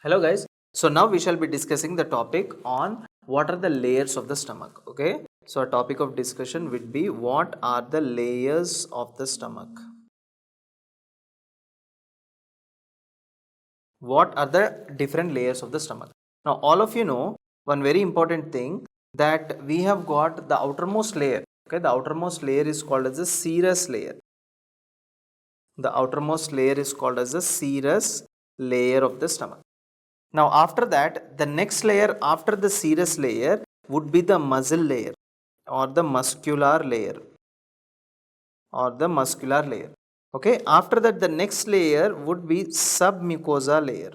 Hello guys. So now we shall be discussing the topic on what are the layers of the stomach. Okay. So our topic of discussion would be what are the layers of the stomach. What are the different layers of the stomach? Now all of you know one very important thing that we have got the outermost layer. Okay. The outermost layer is called as the serous layer. The outermost layer is called as the serous layer of the stomach. Now after that, the next layer after the serous layer would be the muscle layer or the muscular layer Okay, after that the next layer would be submucosa layer.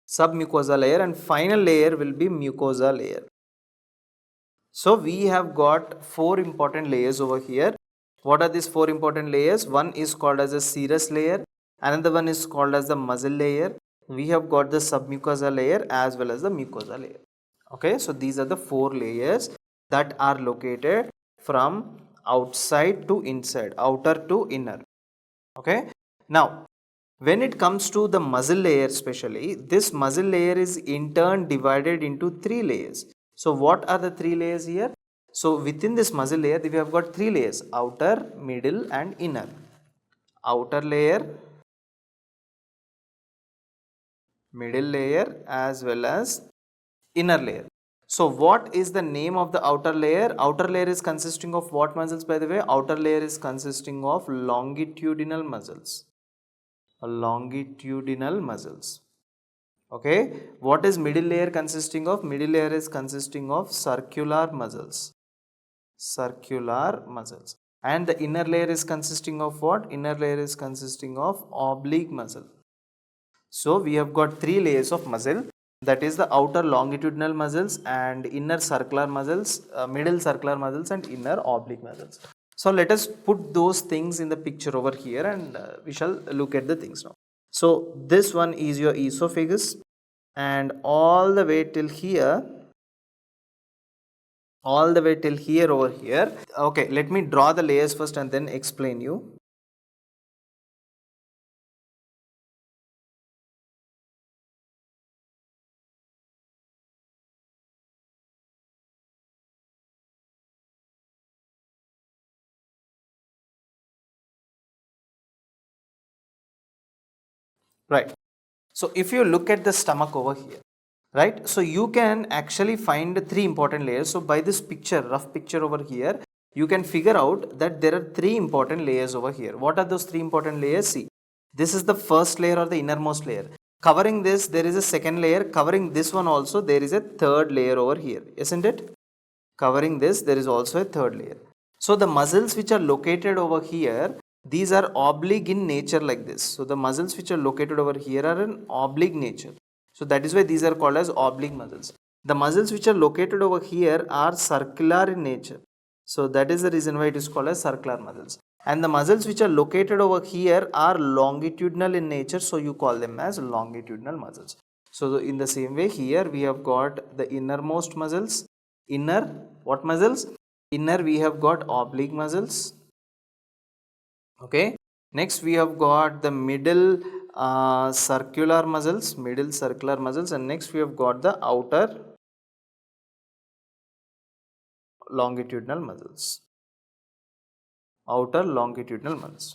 Submucosa layer, and final layer will be mucosa layer. So we have got four important layers over here. What are these four important layers? One is called as a serous layer, another one is called as the muscle layer. We have got the submucosa layer as well as the mucosa layer. Okay, so these are the four layers that are located from outside to inside, outer to inner. Okay, now when it comes to the muscle layer especially, this muscle layer is in turn divided into three layers. So what are the three layers here? So within this muscle layer we have got three layers: outer, middle and inner. Outer layer, middle layer as well as inner layer. So what is the name of the outer layer? Outer layer is consisting of what muscles, by the way? Outer layer is consisting of longitudinal muscles. Longitudinal muscles. Okay, what is middle layer consisting of? Middle layer is consisting of circular muscles. Circular muscles. And the inner layer is consisting of what? Inner layer is consisting of oblique muscle. So we have got three layers of muscle, that is the outer longitudinal muscles and inner circular muscles, middle circular muscles and inner oblique muscles. So let us put those things in the picture over here, and we shall look at the things now. So this one is your esophagus, and all the way till here, over here. Okay, let me draw the layers first and then explain you. Right. So if you look at the stomach over here, right, so you can actually find three important layers. So by this picture, rough picture over here, you can figure out that there are three important layers over here. What are those three important layers? See, this is the first layer or the innermost layer. Covering this, there is a second layer. Covering this one also, there is a third layer over here, isn't it? Covering this, there is also a third layer. So the muscles which are located over here, these are oblique in nature like this. So the muscles which are located over here are an oblique nature. So that is why these are called as oblique muscles. The muscles which are located over here are circular in nature. So that is the reason why it is called as circular muscles. And the muscles which are located over here are longitudinal in nature. So you call them as longitudinal muscles. So in the same way here we have got the innermost muscles. Inner, what muscles? Inner we have got oblique muscles. Okay, next we have got the middle circular muscles, and next we have got the outer longitudinal muscles.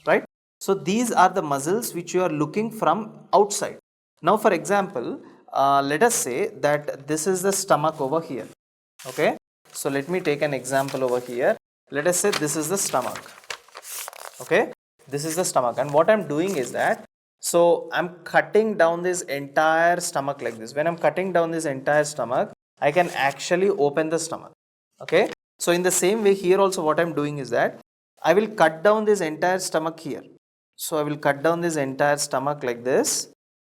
Right? So these are the muscles which you are looking from outside. Now for example, let us say that this is the stomach over here. Okay, so let me take an example over here. Let us say this is the stomach. Okay, this is the stomach, and what I'm doing is that, so I'm cutting down this entire stomach like this. When I'm cutting down this entire stomach, I can actually open the stomach. Okay, so in the same way here also what I'm doing is that I will cut down this entire stomach here. So I will cut down this entire stomach like this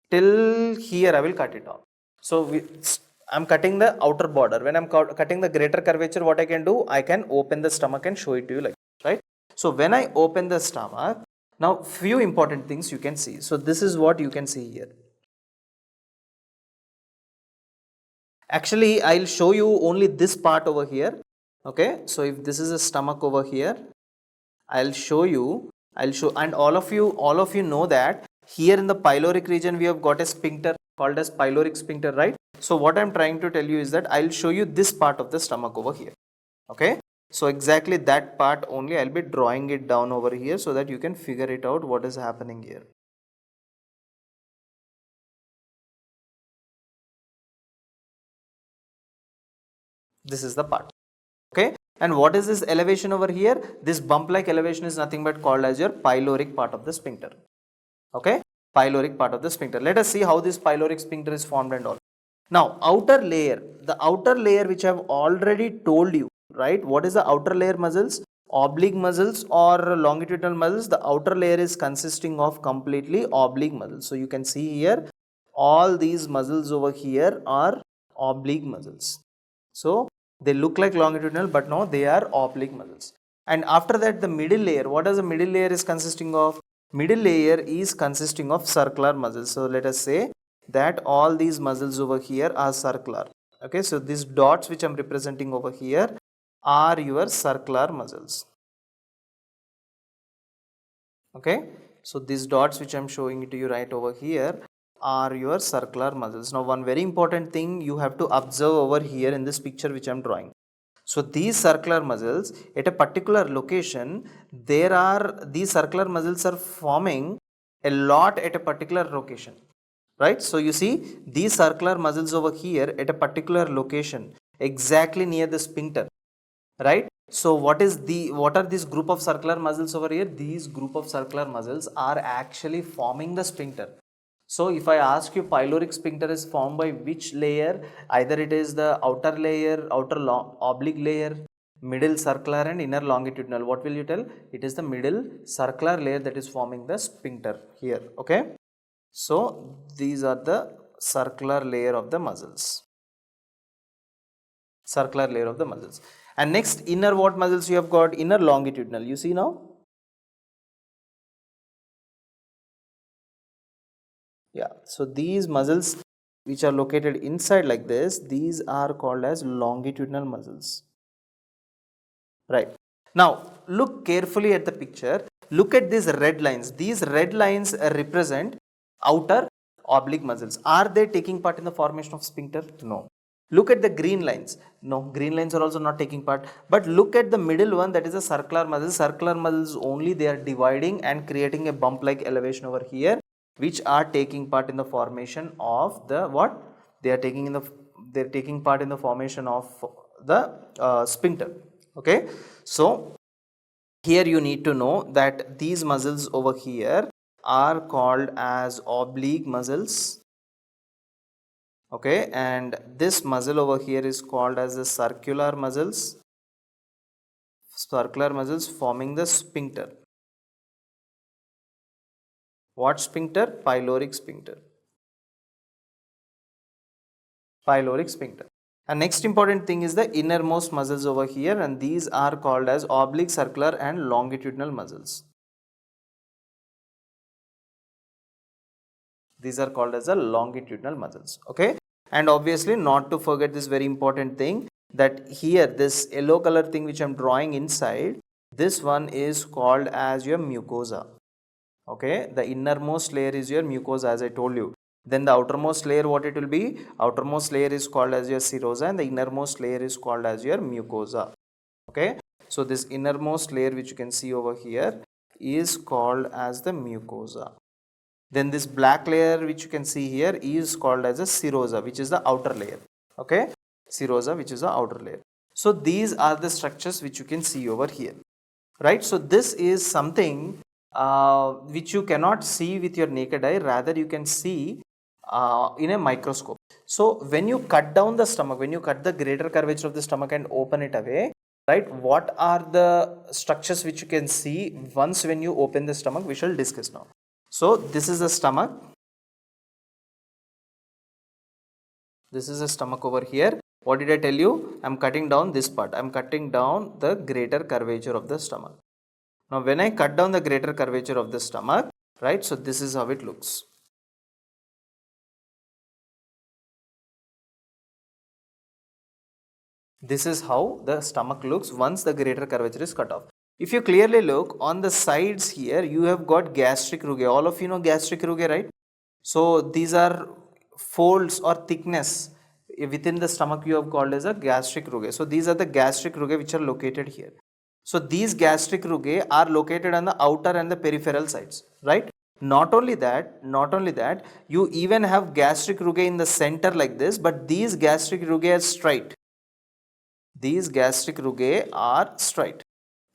till here. I will cut it off. So I'm cutting the outer border. When I'm cutting the greater curvature, what I can do, I can open the stomach and show it to you like this, right? So when I open the stomach, now few important things you can see. So this is what you can see here. Actually, I'll show you only this part over here. Okay, so if this is a stomach over here, and all of you know that Here in the pyloric region, we have got a sphincter called as pyloric sphincter, right? So what I'm trying to tell you is that I'll show you this part of the stomach over here. Okay, so exactly that part only I'll be drawing it down over here so that you can figure it out what is happening here. This is the part. Okay, and what is this elevation over here? This bump like elevation is nothing but called as your pyloric part of the sphincter. Okay, pyloric part of the sphincter. Let us see how this pyloric sphincter is formed and all. Now, outer layer, the outer layer which I have already told you, right? What is the outer layer muscles? Oblique muscles or longitudinal muscles. The outer layer is consisting of completely oblique muscles. So you can see here, all these muscles over here are oblique muscles. So they look like longitudinal, but no, they are oblique muscles. And after that, the middle layer, what does the middle layer is consisting of? Middle layer is consisting of circular muscles. So let us say that all these muscles over here are circular. Okay, so these dots which I am representing over here are your circular muscles. Okay, so these dots which I am showing it to you right over here are your circular muscles. Now one very important thing you have to observe over here in this picture which I am drawing. So these circular muscles at a particular location, these circular muscles are forming a lot at a particular location, right? So you see these circular muscles over here at a particular location exactly near the sphincter, right? So what are these group of circular muscles over here? These group of circular muscles are actually forming the sphincter. So if I ask you pyloric sphincter is formed by which layer, either it is the outer layer, oblique layer, middle circular and inner longitudinal. What will you tell? It is the middle circular layer that is forming the sphincter here. Okay. So these are the circular layer of the muscles. Circular layer of the muscles. And next, inner what muscles you have got? Inner longitudinal. You see now? Yeah, so these muscles which are located inside like this, these are called as longitudinal muscles. Right. Now, look carefully at the picture. Look at these red lines. These red lines represent outer oblique muscles. Are they taking part in the formation of sphincter? No. Look at the green lines. No, green lines are also not taking part. But look at the middle one, that is a circular muscles. Circular muscles only, they are dividing and creating a bump like elevation over here, which are taking part in the formation of the what? They are taking part in the formation of the sphincter. Okay, so here you need to know that these muscles over here are called as oblique muscles. Okay, and this muscle over here is called as the circular muscles forming the sphincter. What sphincter? Pyloric sphincter. Pyloric sphincter. And next important thing is the innermost muscles over here, and these are called as oblique, circular and longitudinal muscles. These are called as the longitudinal muscles. Okay, and obviously not to forget this very important thing, that here this yellow color thing which I am drawing inside, this one is called as your mucosa. Okay, the innermost layer is your mucosa, as I told you. Then the outermost layer, what it will be? Outermost layer is called as your serosa and the innermost layer is called as your mucosa. Okay, so this innermost layer which you can see over here is called as the mucosa. Then this black layer which you can see here is called as a serosa, which is the outer layer. Okay, serosa, which is the outer layer. So these are the structures which you can see over here, right? So this is something which you cannot see with your naked eye, rather you can see in a microscope. So when you cut down the stomach, when you cut the greater curvature of the stomach and open it away, right, what are the structures which you can see once when you open the stomach? We shall discuss now. So this is the stomach. This is the stomach over here. What did I tell you? I am cutting down this part. I am cutting down the greater curvature of the stomach. Now when I cut down the greater curvature of the stomach, right, so this is how it looks. This is how the stomach looks once the greater curvature is cut off. If you clearly look on the sides here, you have got gastric rugae. All of you know gastric rugae, right? So these are folds or thickness within the stomach you have called as a gastric rugae. So these are the gastric rugae which are located here. So these gastric rugae are located on the outer and the peripheral sides, right? Not only that, you even have gastric rugae in the center like this, but these gastric rugae are straight. These gastric rugae are straight.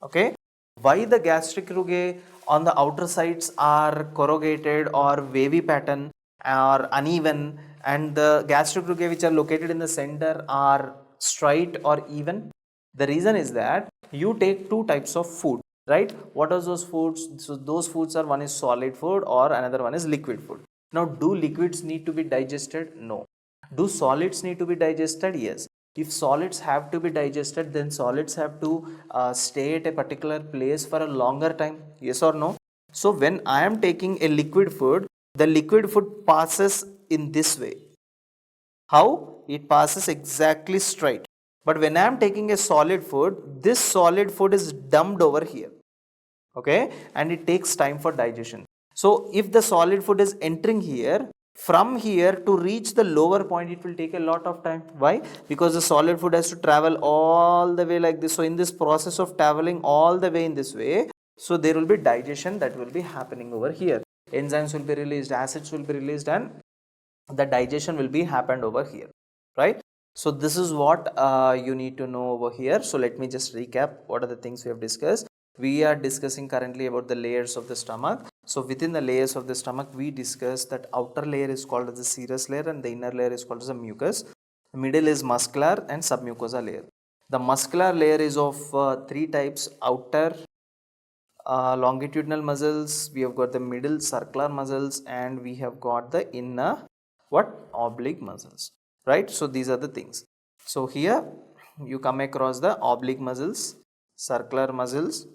Okay. Why the gastric rugae on the outer sides are corrugated or wavy pattern or uneven, and the gastric rugae which are located in the center are straight or even? The reason is that you take two types of food, right? What are those foods? So those foods are, one is solid food or another one is liquid food. Now, do liquids need to be digested? No. Do solids need to be digested? Yes. If solids have to be digested, then solids have to stay at a particular place for a longer time. Yes or no? So when I am taking a liquid food, the liquid food passes in this way. How? It passes exactly straight. But when I am taking a solid food, this solid food is dumped over here. Okay, and it takes time for digestion. So if the solid food is entering here, from here to reach the lower point, it will take a lot of time. Why? Because the solid food has to travel all the way like this. So in this process of traveling all the way in this way, so there will be digestion that will be happening over here. Enzymes will be released, acids will be released, and the digestion will be happened over here, right? So this is what you need to know over here. So let me just recap what are the things we have discussed. We are discussing currently about the layers of the stomach. So within the layers of the stomach, we discussed that outer layer is called as the serous layer and the inner layer is called as the mucus. The middle is muscular and submucosa layer. The muscular layer is of three types: outer longitudinal muscles, we have got the middle circular muscles, and we have got the inner oblique muscles, right? So these are the things. So here you come across the oblique muscles, circular muscles,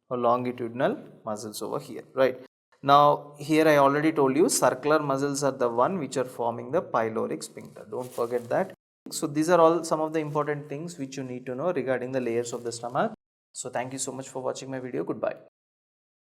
or longitudinal muscles over here, right? Now here I already told you circular muscles are the one which are forming the pyloric sphincter. Don't forget that. So these are all some of the important things which you need to know regarding the layers of the stomach. So thank you so much for watching my video. Goodbye.